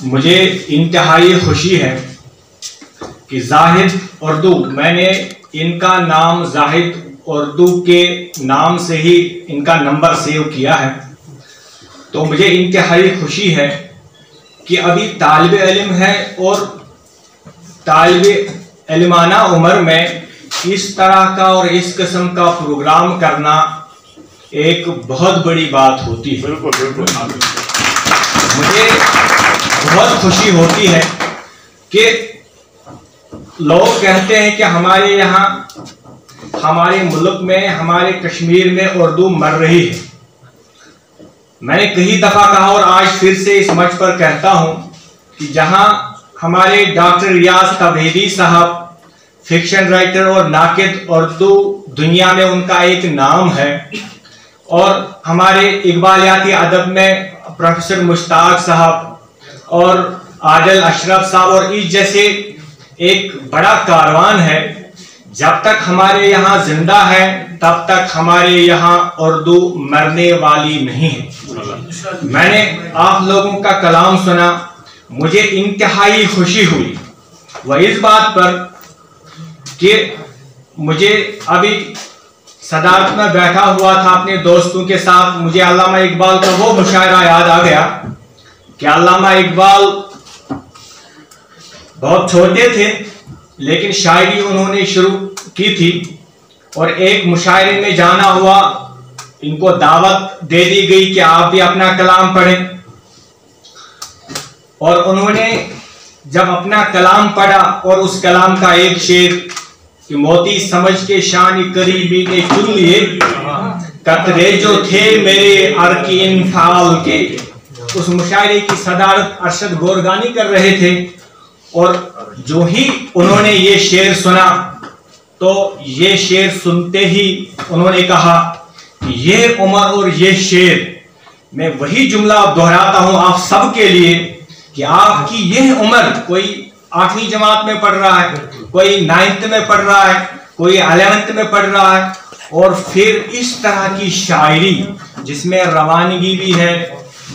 मुझे इंतहाई खुशी है कि जाहिद उर्दू, मैंने इनका नाम जाहिद उर्दू के नाम से ही इनका नंबर सेव किया है। तो मुझे इंतहाई खुशी है कि अभी तालिब इल्म है और तालिब इल्माना उम्र में इस तरह का और इस किस्म का प्रोग्राम करना एक बहुत बड़ी बात होती है। बिल्कुल बिल्कुल। मुझे बहुत खुशी होती है कि लोग कहते हैं कि हमारे यहाँ, हमारे मुल्क में, हमारे कश्मीर में उर्दू मर रही है। मैंने कई दफ़ा कहा और आज फिर से इस मंच पर कहता हूँ कि जहाँ हमारे डॉक्टर रियाज तबरेज़ी साहब फिक्शन राइटर और नाकिद उर्दू दुनिया में उनका एक नाम है, और हमारे इकबालियाती अदब में प्रोफेसर मुश्ताक साहब और आदिल अशरफ साहब और इस जैसे एक बड़ा कारवान है। जब तक हमारे यहाँ जिंदा है तब तक हमारे यहाँ उर्दू मरने वाली नहीं है। मैंने आप लोगों का कलाम सुना, मुझे इंतहाई खुशी हुई वह इस बात पर कि मुझे अभी सदारत में बैठा हुआ था अपने दोस्तों के साथ, मुझे अल्लामा इकबाल का वो मुशायरा याद आ गया कि अल्लामा इकबाल बहुत छोटे थे लेकिन शायरी उन्होंने शुरू की थी, और एक मुशायरे में जाना हुआ, इनको दावत दे दी गई कि आप भी अपना कलाम पढ़ें, और उन्होंने जब अपना कलाम पढ़ा और उस कलाम का एक शेर कि मोती समझ के शान करीबी ने चुन लिए, कतरे जो थे मेरे अर्की इनफाल के, उस मुशायरे की सदारत अरशद गोरगानी कर रहे थे। और जो ही उन्होंने ये शेर सुना तो ये शेर सुनते ही उन्होंने कहा कि ये उम्र और ये शेर, मैं वही जुमला दोहराता हूं आप सब के लिए कि आपकी यह उम्र, कोई 8वीं जमात में पढ़ रहा है, कोई 9th में पढ़ रहा है, कोई 11th में पढ़ रहा है, और फिर इस तरह की शायरी जिसमें रवानगी भी है,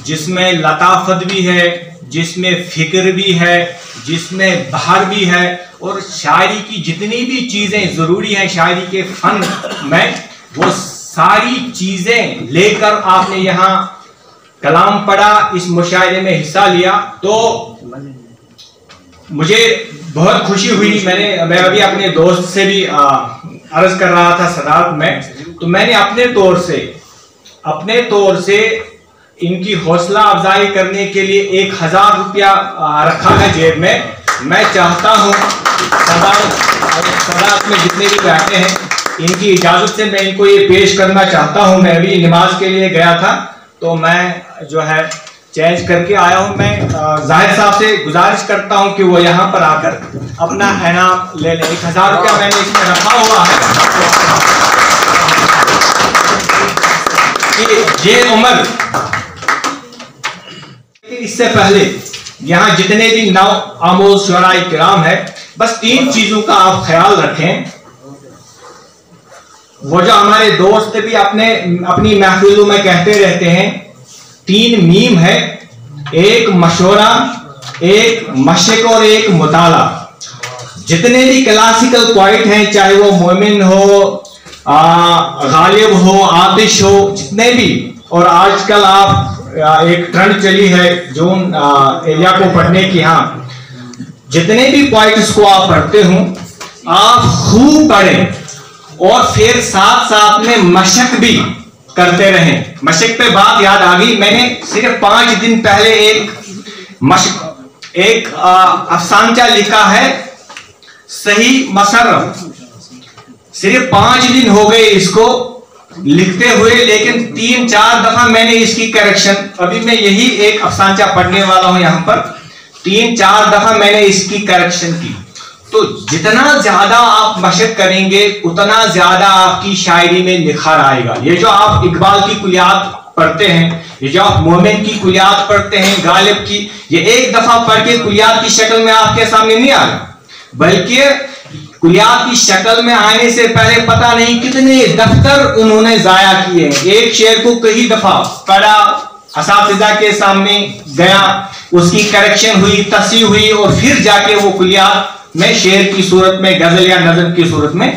जिसमें लताफत भी है, जिसमें फिक्र भी है, जिसमें बहर भी है, और शायरी की जितनी भी चीजें जरूरी हैं शायरी के फन में, वो सारी चीजें लेकर आपने यहाँ कलाम पढ़ा, इस मुशायरे में हिस्सा लिया। तो मुझे बहुत खुशी हुई। मैं अभी अपने दोस्त से भी अर्ज कर रहा था सदारत में, तो मैंने अपने तौर से इनकी हौसला अफजाई करने के लिए 1000 रुपया रखा है जेब में। मैं चाहता हूँ सदारत में जितने भी बैठे हैं, इनकी इजाजत से मैं इनको ये पेश करना चाहता हूँ। मैं अभी नमाज के लिए गया था तो मैं जो है चेंज करके आया हूँ। मैं जाहिद साहब से गुजारिश करता हूँ कि वो यहाँ पर आकर अपना इनाम ले लें। 1000 रुपया मैंने इसमें रखा हुआ है कि ये उम्र, इससे पहले यहाँ जितने भी नौ आमोज शुराए किराम है, बस 3 चीजों का आप ख्याल रखें। वो जो हमारे दोस्त भी अपनी महफिलों में कहते रहते हैं, 3 मीम है, एक मशवरा, एक मशक और एक मुताला। जितने भी क्लासिकल पोइट हैं, चाहे वो मोमिन हो, गालिब हो, आतिश हो, जितने भी, और आजकल आप एक ट्रेंड चली है जोन एलिया को पढ़ने की, हाँ, जितने भी पोइट्स को आप पढ़ते हो आप खूब पढ़ें, और फिर साथ साथ में मशक भी करते रहें। मशक पे बात याद आ गई, मैंने सिर्फ 5 दिन पहले एक अफसानचा लिखा है, सही मसरफ। सिर्फ 5 दिन हो गए इसको लिखते हुए, लेकिन 3-4 दफा मैंने इसकी करेक्शन, अभी मैं यही एक अफसानचा पढ़ने वाला हूं यहाँ पर, 3-4 दफा मैंने इसकी करेक्शन की। तो जितना ज्यादा आप मशक करेंगे उतना ज्यादा आपकी शायरी में निखार आएगा। ये जो आप इकबाल की कुलियात पढ़ते हैं, ये जो आप मोमिन की कुलियात पढ़ते हैं, गालिब की, ये एक दफा पढ़ के कुलियात की शक्ल में आपके सामने नहीं आएगा, बल्कि कुलियात की शक्ल में आने से पहले पता नहीं कितने दफ्तर उन्होंने जाया किए हैं। एक शेर को कई दफा पढ़ा, असातिज़ा के सामने गया, उसकी करेक्शन हुई, तस्हीह हुई और फिर जाके वो कुलियात में शेर की सूरत में, गजल या नज़म की सूरत में।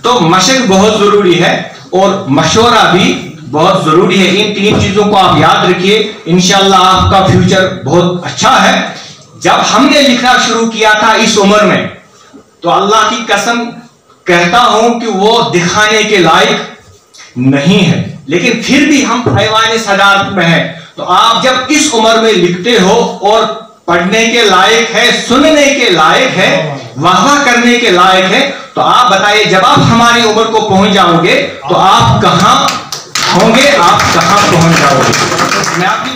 तो मशक बहुत जरूरी है और मशवरा भी बहुत जरूरी है। इन 3 चीजों को आप याद रखिए, इंशाअल्लाह आपका फ्यूचर बहुत अच्छा है। जब हमने लिखना शुरू किया था इस उम्र में, तो अल्लाह की कसम कहता हूं कि वो दिखाने के लायक नहीं है, लेकिन फिर भी हम ऐवान सदारत में है। तो आप जब इस उम्र में लिखते हो और पढ़ने के लायक है, सुनने के लायक है, वाह करने के लायक है, तो आप बताइए जब आप हमारी उम्र को पहुंच जाओगे तो आप कहां होंगे, आप कहां पहुंच जाओगे।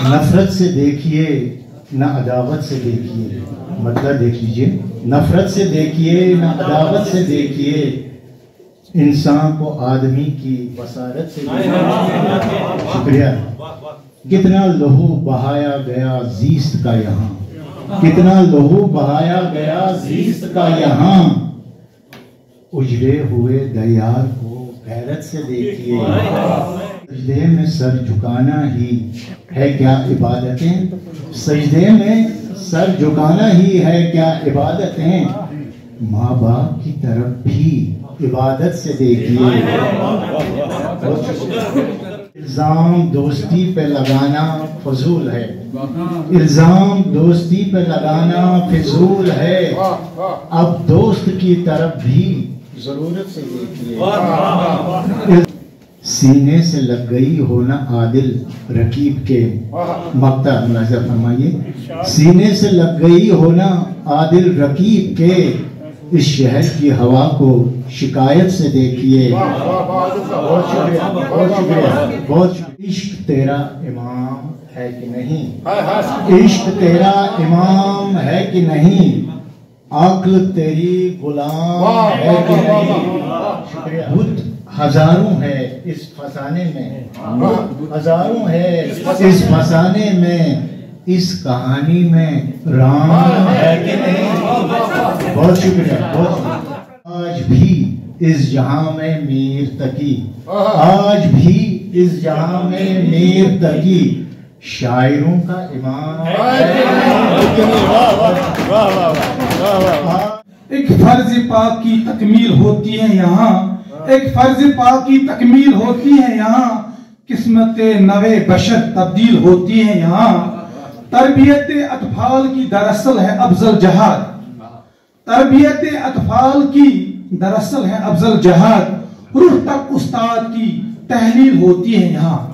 नफरत से देखिए ना अदावत से देखिए, मतलब देख लीजिए, नफरत से देखिए ना अदावत से देखिए, इंसान को आदमी की बसारत से देखिए। शुक्रिया। कितना लहू बहाया गया जीस्त का यहाँ, कितना लहू बहाया गया जीस्त का यहाँ, उजड़े हुए दरियार को गैरत से देखिए। सजदे में सर झुकाना ही है क्या इबादतें, सजदे में सर झुकाना ही है क्या इबादतें, माँ बाप की तरफ भी इबादत से देखिए। इल्जाम दोस्ती पे लगाना फजूल है, इल्जाम दोस्ती पे लगाना फिजूल है, अब दोस्त की तरफ भी जरूरत से देखिए। सीने से लग गई होना आदिल रकीब के, मक्ता मुलाजा फरमाइए, सीने से लग गई होना आदिल रकीब के, इस शहर की हवा को शिकायत से देखिए। बहुत शुक्रिया, बहुत शुक्रिया, बहुत शुक्रिया। इश्क तेरा इमाम है कि नहीं, इश्क तेरा इमाम है कि नहीं, अक्ल तेरी गुलाम है कि नहीं। बुत हजारों है इस फसाने में, हजारों है इस फसाने में, इस कहानी में राम है कि नहीं। बहुत शुक्रिया, बहुत शुक्रिया। आज भी इस जहां में मीर तकी, आज भी इस जहां में मीर तकी, शायरों का इमाम। एक फर्ज पाक की तकमील होती है यहाँ, एक फर्ज पाक की तकमील होती है यहाँ, किस्मत नवे बशर तब्दील होती है यहाँ, तरबियत अतफाल की दरअसल है अफजल जहाद, तरबियत अतफाल की दरअसल है अफजल जहाद, रूह तक उस्ताद की तहलील होती है यहाँ।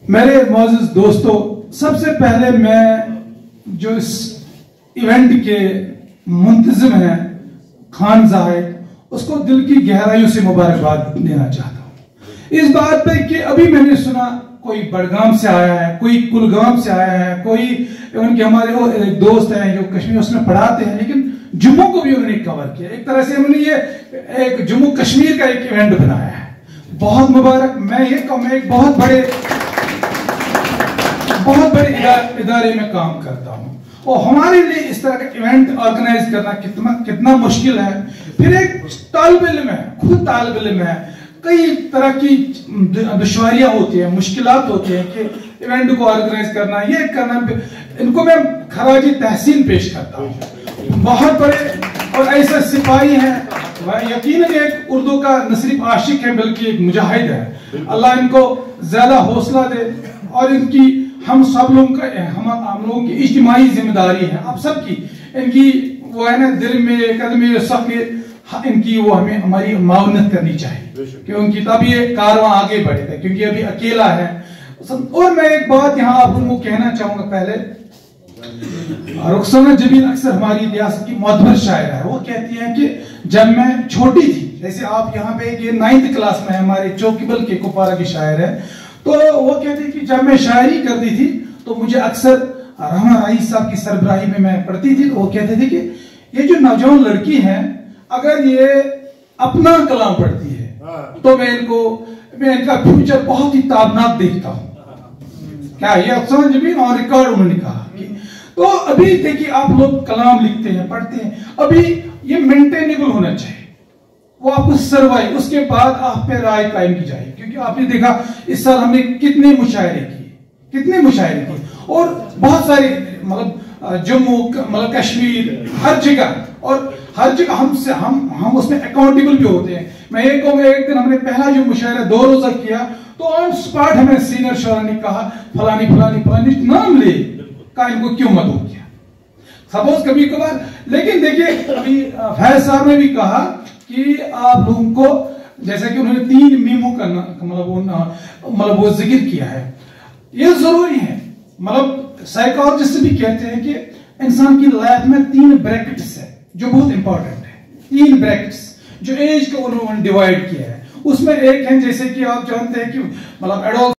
मेरे मोअज़्ज़िज़ दोस्तों, सबसे पहले मैं जो इस इवेंट के मुंतज़िम हैं खान ज़ाहिद, उसको दिल की गहराइयों से मुबारकबाद देना चाहता हूँ इस बात पे कि अभी मैंने सुना कोई बड़गाम से आया है, कोई कुलगाम से आया है, कोई उनके हमारे वो एक दोस्त हैं जो कश्मीर उसमें पढ़ाते हैं, लेकिन जम्मू को भी उन्होंने कवर किया। एक तरह से उन्होंने ये एक जम्मू कश्मीर का एक इवेंट बनाया है, बहुत मुबारक। मैं ये कहूँ, मैं एक बहुत बड़े इदारे में काम करता हूँ और हमारे लिए इस तरह का इवेंट ऑर्गेनाइज करना कितना मुश्किल है। फिर एक तालिब इल्म है, खुद तालिब इल्म है, कई तरह की दुश्वारियां होती है, मुश्किलात होती है कि इवेंट को ऑर्गेनाइज करना, ये करना, इनको मैं खराजी तहसीन पेश करता हूँ। बहुत बड़े और ऐसे सिपाही हैं, यकीनन एक उर्दू का न सिर्फ आशिक है बल्कि एक मुजाहिद है। अल्लाह इनको ज्यादा हौसला दे और इनकी हम सब लोगों का, हम लोगों की इज्तिमाई जिम्मेदारी है, आप सबकी, इनकी वो है ना दिल में कदम सख्त, इनकी वो हमें हमारी मावनत करनी चाहिए क्योंकि तब ये कारवां आगे बढ़ेगा, क्योंकि अभी अकेला है। और मैं एक बात यहाँ आप लोगों को कहना चाहूंगा, पहले रुखसाना जमीन अक्सर हमारी रियासत की मोतबर शायर है, वो कहती है कि जब मैं छोटी थी, जैसे आप यहाँ पे ये 9th क्लास में हमारे चौकीबल के कुपवारा की शायर है, तो वो कहती है कि जब मैं शायरी करती थी तो मुझे अक्सर रहमान रईस साहब की सरबराही में मैं पढ़ती थी, तो वो कहते थे कि ये जो नौजवान लड़की है अगर ये अपना कलाम पढ़ती है तो मैं इनका फ्यूचर बहुत ही ताबनाक देखता हूँ। क्या ये अफसान जमीन और रिकॉर्ड उन्होंने कहा कि तो अभी देखिए आप लोग कलाम लिखते हैं, पढ़ते हैं, अभी ये मेंटेनेबल होना चाहिए, वो आपको सरवाइव, उसके बाद आप पे राय कायम की जाएगी। क्योंकि आपने देखा इस साल हमने कितने मुशायरे किए, कितने मुशायरे किए, और बहुत सारी मतलब जम्मू मतलब कश्मीर हर जगह, और हर जगह हम उसमें अकाउंटेबल भी होते हैं। मैं ये कहूँगा, एक दिन हमने पहला जो मुशायरा 2 रोजा किया तो ऑन स्पॉट हमें सीनियर शोरा ने कहा फलानी फलानी फलानी नाम ले का इनको क्यों मत हो गया, सपोज कभी कभार। लेकिन देखिए अभी फैज साहब ने भी कहा कि आप लोगों को, जैसे कि उन्होंने 3 मीमों का मतलब वो जिक्र किया है, ये जरूरी है। मतलब साइकोलॉजिस्ट भी कहते हैं कि इंसान की लाइफ में 3 ब्रैकेट्स है जो बहुत इंपॉर्टेंट है। 3 ब्रैकेट्स जो एज को उन्होंने डिवाइड किया है, उसमें एक है जैसे कि आप जानते हैं कि मतलब एडल्ट